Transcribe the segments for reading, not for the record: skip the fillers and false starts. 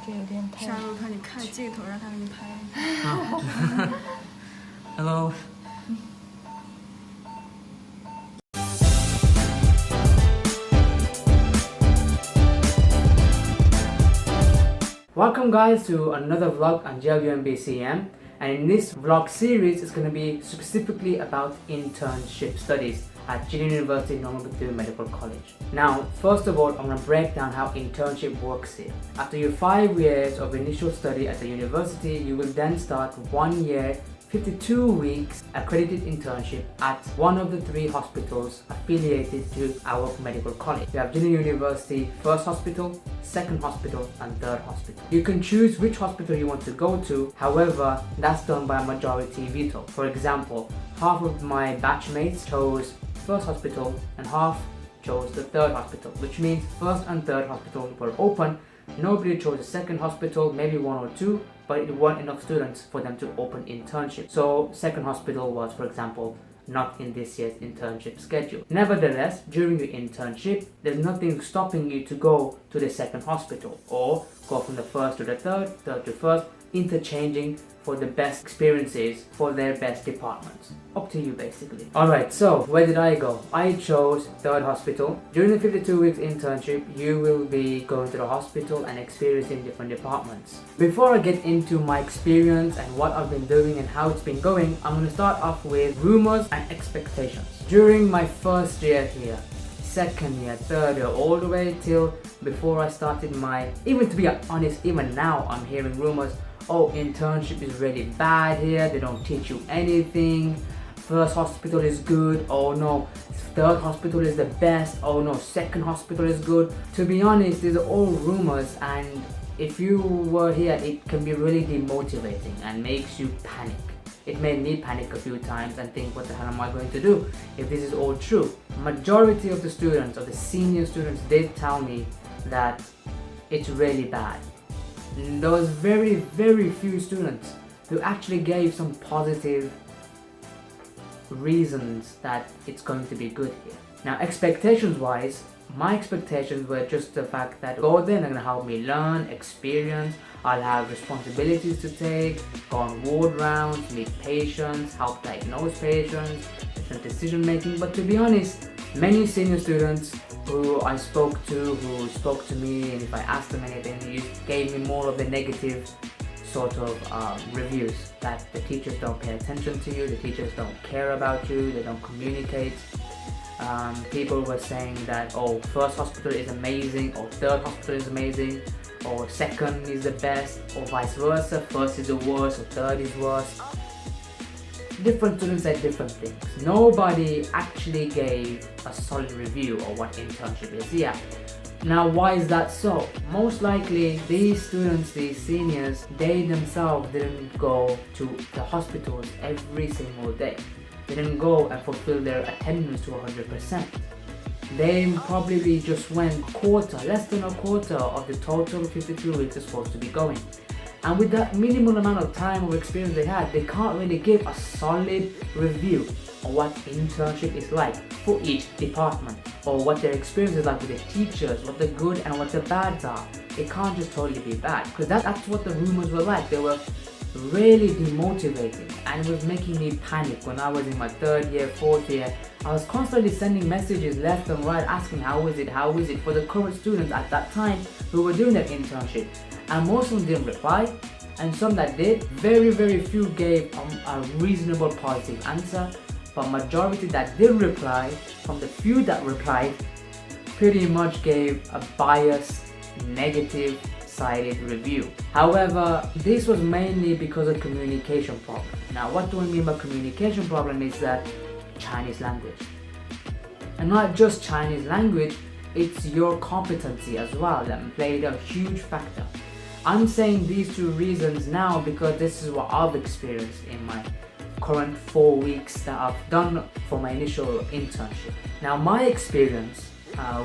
这有点太……沙漏他，你看镜头让他给你拍。Hello. Welcome guys to another vlog on JLUMBCM, and in this vlog series it's going to be specifically about internship studies at Jilin University Normal Medical College. Now, first of all, I'm going to break down how internship works here. After your 5 years of initial study at the university, you will then start 1 year 52 weeks accredited internship at one of the 3 hospitals affiliated to our medical college. We have Jilin University First Hospital, Second Hospital and Third Hospital. You can choose which hospital you want to go to, however that's done by a majority veto. For example, half of my batchmates chose First Hospital and half chose the Third Hospital, which means First and Third Hospital were open. Nobody chose the Second Hospital, maybe 1 or 2, but it weren't enough students for them to open internship. So Second Hospital was, for example, not in this year's internship schedule. Nevertheless, during the internship, there's nothing stopping you to go to the Second Hospital or go from the First to the Third, Third to First, interchanging for the best experiences for their best departments. Up to you basically. Alright, so where did I go? I chose Third Hospital. During the 52 weeks internship, you will be going to the hospital and experiencing different departments. Before I get into my experience and what I've been doing and how it's been going, I'm going to start off with rumors and expectations. During my first year here, second year, third year, all the way till before I started my, even to be honest, even now I'm hearing rumors, oh, internship is really bad here, they don't teach you anything, First Hospital is good, oh no, Third Hospital is the best, oh no, Second Hospital is good. To be honest, these are all rumors, and if you were here, it can be really demotivating and makes you panic. It made me panic a few times and think, what the hell am I going to do if this is all true? Majority of the students, of the senior students, did tell me that it's really bad. There was very few students who actually gave some positive reasons that it's going to be good here. Now, expectations wise, my expectations were just the fact that go there, they're going to help me learn, experience, I'll have responsibilities to take, go on ward rounds, meet patients, help diagnose patients, different decision making. But to be honest, many senior students who I spoke to, who spoke to me, and if I asked them anything, they gave me more of the negative sort of reviews, that the teachers don't pay attention to you, the teachers don't care about you, they don't communicate. People were saying that, oh, First Hospital is amazing, or Third Hospital is amazing, or Second is the best, or vice versa, First is the worst, or Third is worse. Different students said different things. Nobody actually gave a solid review of what internship is here. Now, why is that so? Most likely, these students, these seniors, they themselves didn't go to the hospitals every single day. They didn't go and fulfill their attendance to 100%. They probably just went less than a quarter of the total 52 weeks they're supposed to be going. And with that minimal amount of time of experience they had, they can't really give a solid review on what internship is like for each department, or what their experience is like with the teachers, what the good and what the bads are. It can't just totally be bad, because that's what the rumors were like. They were really demotivating, and it was making me panic. When I was in my 3rd year, 4th year, I was constantly sending messages left and right asking how is it for the current students at that time who were doing their internship, and most of them didn't reply, and some that did, very few gave a reasonable positive answer, but majority that did reply, from the few that replied, pretty much gave a biased, negative sided review. However, this was mainly because of communication problem. Now, what do I mean by communication problem is that Chinese language. And not just Chinese language, it's your competency as well that played a huge factor. I'm saying these 2 reasons now because this is what I've experienced in my current 4 weeks that I've done for my initial internship. Now, my experience,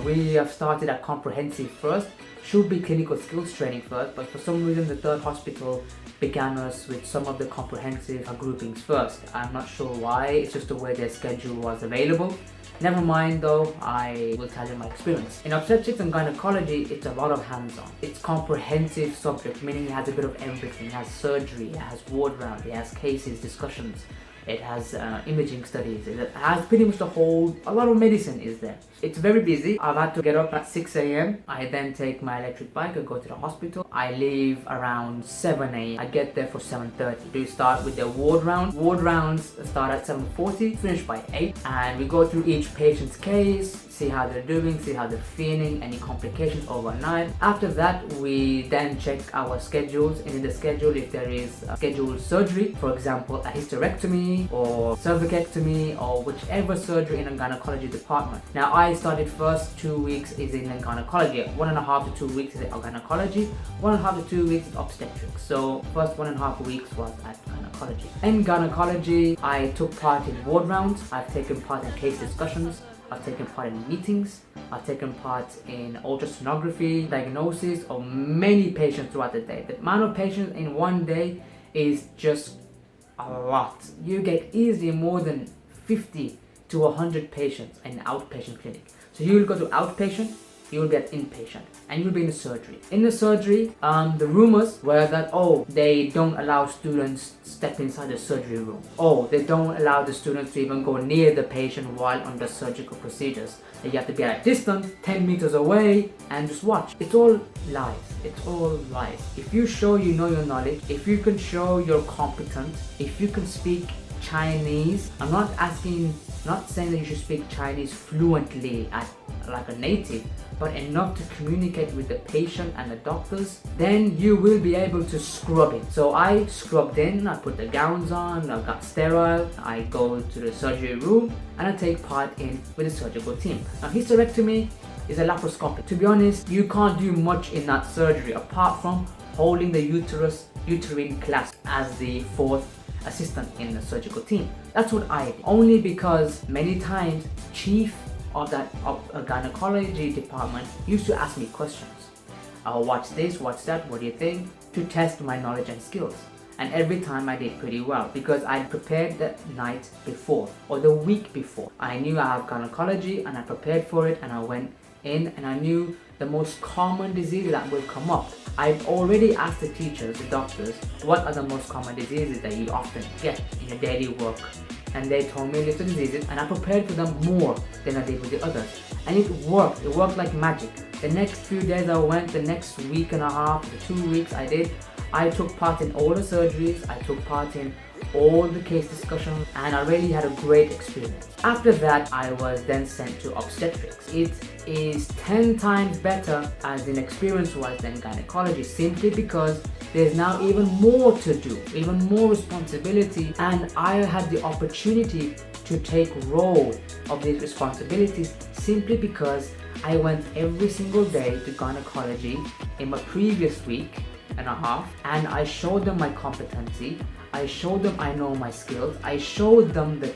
we have started at comprehensive first, should be clinical skills training first, but for some reason the Third Hospital began us with some of the comprehensive groupings first. I'm not sure why, it's just the way their schedule was available. Never mind though, I will tell you my experience. In obstetrics and gynecology, it's a lot of hands-on. It's comprehensive subject, meaning it has a bit of everything. It has surgery, it has ward round, it has cases, discussions, it has imaging studies, it has pretty much a lot of medicine is there. It's very busy. I've had to get up at 6 a.m. I then take my electric bike and go to the hospital. I leave around 7 a.m. I get there for 7:30. We start with the ward round. Ward rounds start at 7:40, finish by 8. And we go through each patient's case, see how they're doing, see how they're feeling, any complications overnight. After that, we then check our schedules. And in the schedule, if there is a scheduled surgery, for example, a hysterectomy or cervicectomy or whichever surgery in a gynecology department. Now, I started first 2 weeks is in gynecology. 1.5 to 2 weeks is in gynecology. 1.5 to 2 weeks is obstetrics. So first 1.5 weeks was at gynecology. In gynecology, I took part in ward rounds. I've taken part in case discussions. I've taken part in meetings. I've taken part in ultrasonography, diagnosis of many patients throughout the day. The amount of patients in one day is just a lot. You get easily more than 50 to 100 patients in an outpatient clinic. So you will go to outpatient, you will get inpatient, and you'll be in the surgery. In the surgery, the rumors were that, they don't allow students step inside the surgery room. They don't allow the students to even go near the patient while under surgical procedures. You have to be at a distance, 10 meters away, and just watch. It's all lies. It's all lies. If you show you know your knowledge, if you can show you're competent, if you can speak Chinese, I'm not saying that you should speak Chinese fluently like a native, but enough to communicate with the patient and the doctors, then you will be able to scrub it. So I scrubbed in, I put the gowns on, I got sterile, I go to the surgery room, and I take part in with the surgical team. Now, hysterectomy is a laparoscopic. To be honest, you can't do much in that surgery apart from holding the uterine clasp as the fourth assistant in the surgical team. That's what I did. Only because many times chief of a gynecology department used to ask me questions. Watch this, watch that, what do you think? To test my knowledge and skills. And every time I did pretty well because I prepared the night before or the week before. I knew I have gynecology and I prepared for it, and I went in and I knew the most common diseases that will come up. I've already asked the teachers, the doctors, what are the most common diseases that you often get in your daily work. And they told me a list of diseases, and I prepared for them more than I did with the others. And it worked worked like magic. The next few days I went, the next week and a half, the 2 weeks I took part in all the surgeries, I took part in all the case discussions, and I really had a great experience. After that, I was then sent to obstetrics. It is 10 times better as in experience-wise than gynecology, simply because there's now even more to do, even more responsibility, and I had the opportunity to take role of these responsibilities simply because I went every single day to gynecology in my previous week and a half, and I showed them my competency. I showed them I know my skills. I showed them that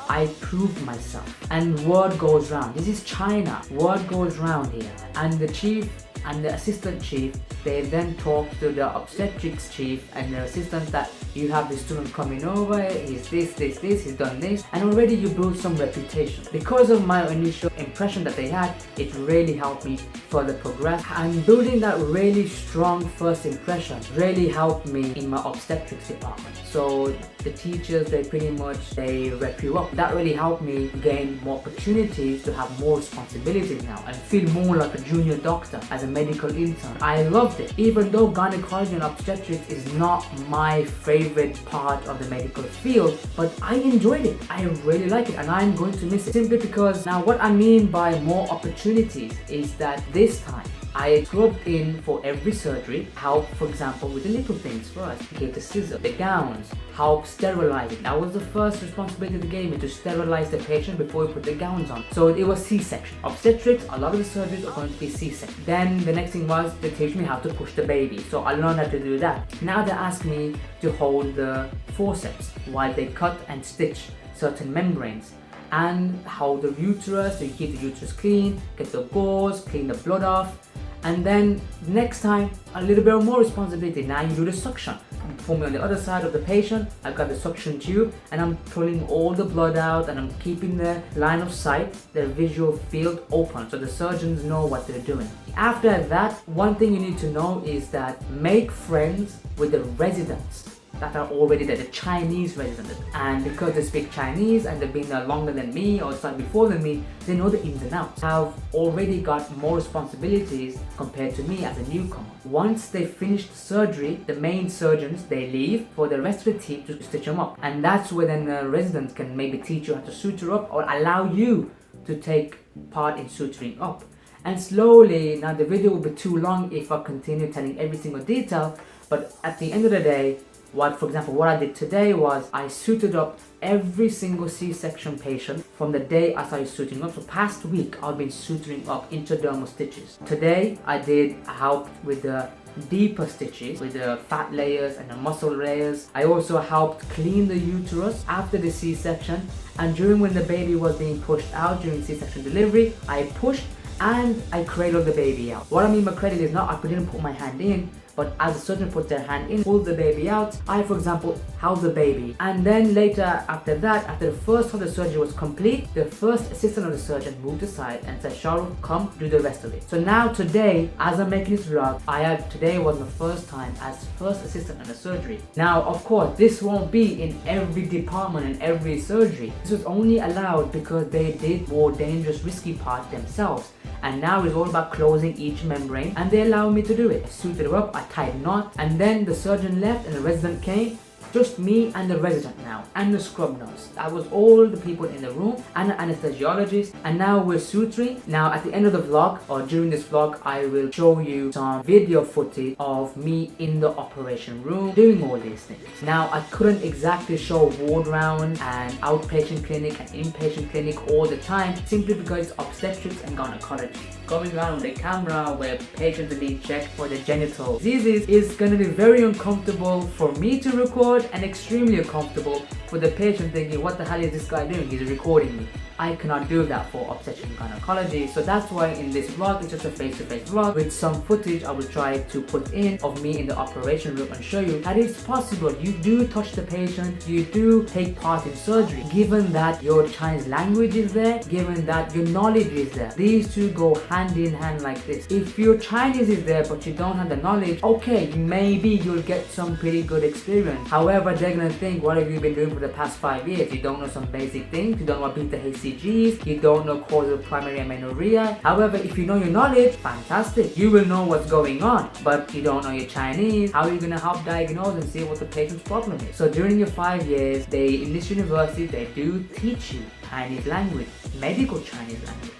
I proved myself. And word goes round. This is China. Word goes round here. And the chief and the assistant chief, they then talk to the obstetrics chief and the assistant that you have this student coming over, he's this, he's done this, and already you build some reputation. Because of my initial impression that they had, it really helped me further progress, and building that really strong first impression really helped me in my obstetrics department. So the teachers, they rep you up. That really helped me gain more opportunities to have more responsibilities now and feel more like a junior doctor as a medical intern. I loved it. Even though gynecology and obstetrics is not my favorite part of the medical field, but I enjoyed it. I really like it, and I'm going to miss it simply because now what I mean by more opportunities is that this time I scrubbed in for every surgery, help, for example, with the little things first. Gave the scissors, the gowns, help sterilize it. That was the first responsibility they gave me, to sterilize the patient before we put the gowns on. So it was C-section. Obstetrics, a lot of the surgeries are going to be C-section. Then the next thing was they teach me how to push the baby. So I learned how to do that. Now they ask me to hold the forceps while they cut and stitch certain membranes, and hold the uterus, so you keep the uterus clean, get the gauze, clean the blood off. And then next time, a little bit more responsibility. Now you do the suction. for me on the other side of the patient. I've got the suction tube and I'm pulling all the blood out, and I'm keeping the line of sight, the visual field open, so the surgeons know what they're doing. After that, one thing you need to know is that make friends with the residents that are already there, the Chinese residents. And because they speak Chinese and they've been there longer than me or started before than me, they know the ins and outs. I've already got more responsibilities compared to me as a newcomer. Once they finish the surgery, the main surgeons, they leave for the rest of the team to stitch them up. And that's where then the residents can maybe teach you how to suture up or allow you to take part in suturing up. And slowly, now the video will be too long if I continue telling every single detail, but at the end of the day, for example, what I did today was I sutured up every single C-section patient from the day I started suturing up. So past week, I've been suturing up intradermal stitches. Today, I helped with the deeper stitches with the fat layers and the muscle layers. I also helped clean the uterus after the C-section, and during when the baby was being pushed out during C-section delivery, I pushed and I cradled the baby out. What I mean by cradle is not I didn't put my hand in, but as the surgeon put their hand in, pulled the baby out, I, for example, held the baby. And then later, after that, after the first half of the surgery was complete, the first assistant of the surgeon moved aside and said, Shahrukh, come do the rest of it. So now today, as I'm making this vlog, today was the first time as first assistant in the surgery. Now, of course, this won't be in every department and every surgery. This was only allowed because they did more dangerous, risky part themselves. And now it's all about closing each membrane, and they allowed me to do it. I suited her up, I tied knots, and then the surgeon left and the resident came. Just me and the resident now, and the scrub nurse. That was all the people in the room, and the anesthesiologist. And now we're suturing. Now at the end of the vlog, or during this vlog, I will show you some video footage of me in the operation room doing all these things. Now I couldn't exactly show ward round and outpatient clinic and inpatient clinic all the time, simply because it's obstetrics and gynecology. Going around with a camera where patients are being checked for their genital diseases is going to be very uncomfortable for me to record, and extremely uncomfortable for the patient thinking, what the hell is this guy doing? He's recording me. I cannot do that for obstetrics and gynecology. So that's why in this vlog, it's just a face-to-face vlog with some footage I will try to put in of me in the operation room and show you that it's possible. You do touch the patient, you do take part in surgery. Given that your Chinese language is there, given that your knowledge is there, these two go hand in hand like this. If your Chinese is there but you don't have the knowledge, okay, maybe you'll get some pretty good experience. However, they're gonna think, what have you been doing for the past 5 years? You don't know some basic things, you don't know what beta HCGs, you don't know causes of primary amenorrhea. However, if you know your knowledge, fantastic, you will know what's going on. But you don't know your Chinese, how are you gonna help diagnose and see what the patient's problem is? So during your 5 years, in this university, they do teach you Chinese language, medical Chinese language.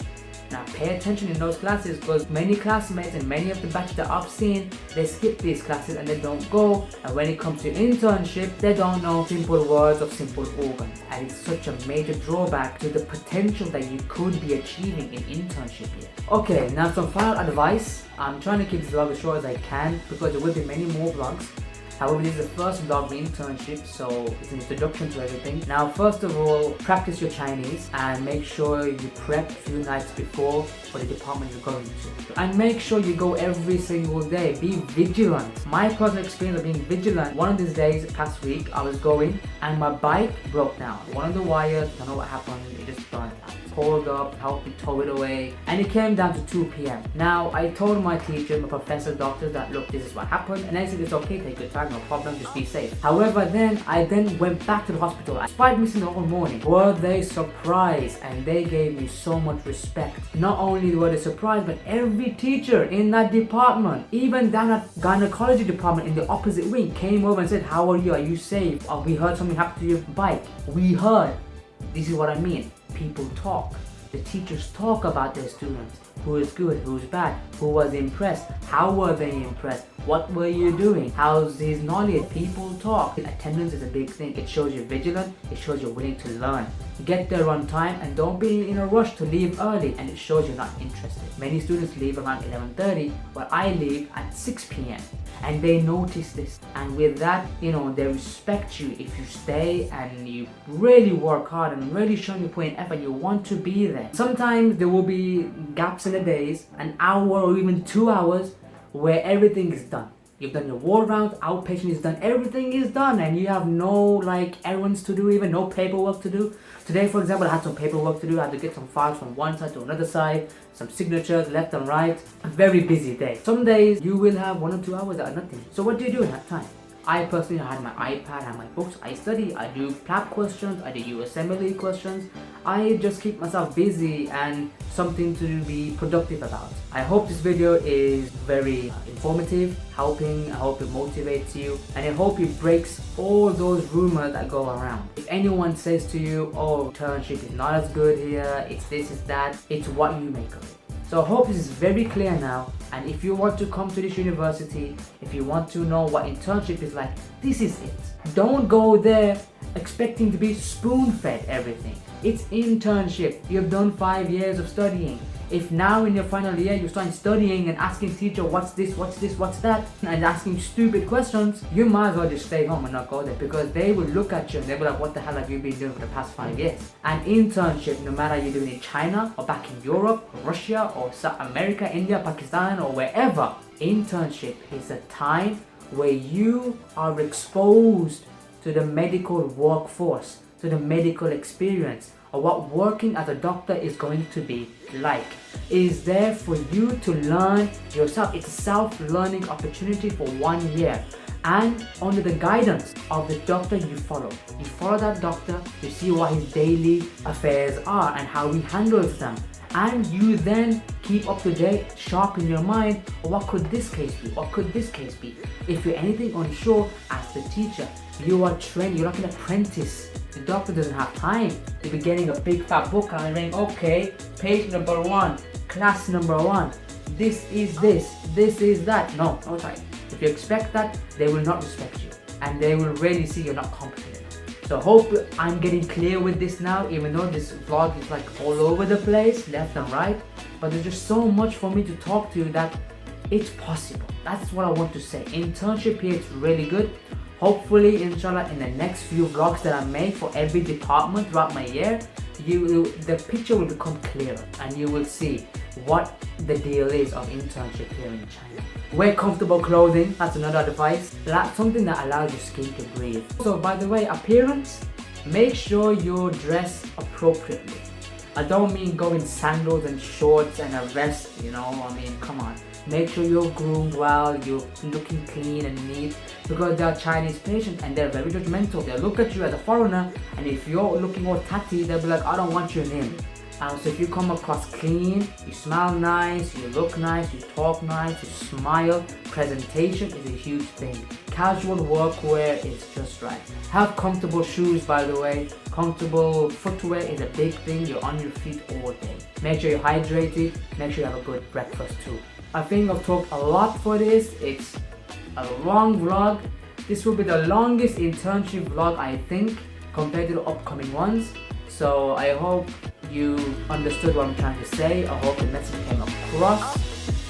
Now pay attention in those classes, because many classmates and many of the batches that I've seen, they skip these classes and they don't go. And when it comes to internship, they don't know simple words of simple organs. And it's such a major drawback to the potential that you could be achieving in internship here. Okay, now some final advice. I'm trying to keep this vlog as short as I can because there will be many more vlogs. However, this is the first vlog of the internship, so it's an introduction to everything. Now, first of all, practice your Chinese and make sure you prep a few nights before for the department you're going to. And make sure you go every single day. Be vigilant. My personal experience of being vigilant, one of these days, past week, I was going and my bike broke down. One of the wires, I don't know what happened, it just burned out. Pulled up, helped me tow it away, and it came down to 2 p.m. Now, I told my teacher, my professor, doctors that, look, this is what happened, and I said, it's okay, take your time, no problem, just be safe. However, I then went back to the hospital. Despite missing the whole morning, were they surprised, and they gave me so much respect. Not only were they surprised, but every teacher in that department, even down at gynecology department in the opposite wing, came over and said, how are you? Are you safe? We heard something happened to your bike. We heard. This is what I mean. People talk. The teachers talk about their students. Who is good, who's bad, who was impressed, how were they impressed, what were you doing, how's his knowledge. People talk. Attendance is a big thing. It shows you're vigilant, it shows you're willing to learn. Get there on time and don't be in a rush to leave early, and it shows you're not interested. Many students leave around 11:30, but I leave at 6 p.m. and they notice this, and with that, they respect you if you stay and you really work hard and really show you put in effort, you want to be there. Sometimes there will be gaps in the days, an hour or even 2 hours, where everything is done. You've done your ward rounds, outpatient is done, everything is done, and you have no like errands to do, even no paperwork to do. Today, for example, I had some paperwork to do. I had to get some files from one side to another side, some signatures left and right. A very busy day. Some days you will have 1 or 2 hours that are nothing. So what do you do in that time? I personally had my iPad, had my books, I study, I do PLAB questions, I do USMLE questions. I just keep myself busy and something to be productive about. I hope this video is very informative, helping, I hope it motivates you, and I hope it breaks all those rumors that go around. If anyone says to you, oh, internship is not as good here, it's this, it's that, it's what you make of it. So I hope this is very clear now, and if you want to come to this university, if you want to know what internship is like, this is it. Don't go there expecting to be spoon-fed everything. It's internship. You've done 5 years of studying. If now in your final year you start studying and asking teacher what's this, what's this, what's that, and asking stupid questions, you might as well just stay home and not go there, because they will look at you and they'll be like, what the hell have you been doing for the past 5 years? And internship, no matter you're doing it in China or back in Europe, or Russia or South America, India, Pakistan or wherever, internship is a time where you are exposed to the medical workforce, to the medical experience, or what working as a doctor is going to be like. It is there for you to learn yourself. It's a self-learning opportunity for 1 year, and under the guidance of the doctor you follow. You follow that doctor, you see what his daily affairs are and how he handles them, and you then keep up to date, sharp in your mind, what could this case be, what could this case be. If you're anything unsure, ask the teacher. You are trained, you're like an apprentice. The doctor doesn't have time to be getting a big fat book and saying, okay, page number 1, class number 1, this is that. No time. If you expect that, they will not respect you, and they will really see you're not competent. So hope I'm getting clear with this now, even though this vlog is like all over the place, left and right, but there's just so much for me to talk to you that it's possible. That's what I want to say. Internship here is really good. Hopefully, inshallah, in the next few vlogs that I make for every department throughout my year, the picture will become clearer and you will see what the deal is of internship here in China. Wear comfortable clothing, that's another advice. That's something that allows your skin to breathe. So by the way, appearance, make sure you're dressed appropriately. I don't mean go in sandals and shorts and a vest, you know, I mean, come on. Make sure you're groomed well, you're looking clean and neat, because they are Chinese patients and they're very judgmental. They'll look at you as a foreigner, and if you're looking all tatty, they'll be like, I don't want your name. So if you come across clean, you smell nice, you look nice, you talk nice, you smile, presentation is a huge thing. Casual workwear is just right. Have comfortable shoes, by the way. Comfortable footwear is a big thing. You're on your feet all day. Make sure you're hydrated, make sure you have a good breakfast too. I think I've talked a lot for this. It's a long vlog. This will be the longest internship vlog, I think, compared to the upcoming ones. So I hope you understood what I'm trying to say. I hope the message came across.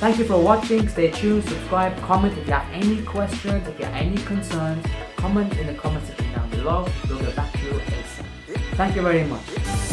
Thank you for watching. Stay tuned, subscribe, comment if you have any questions, if you have any concerns, comment in the comment section down below. We'll get back to you ASAP. Thank you very much.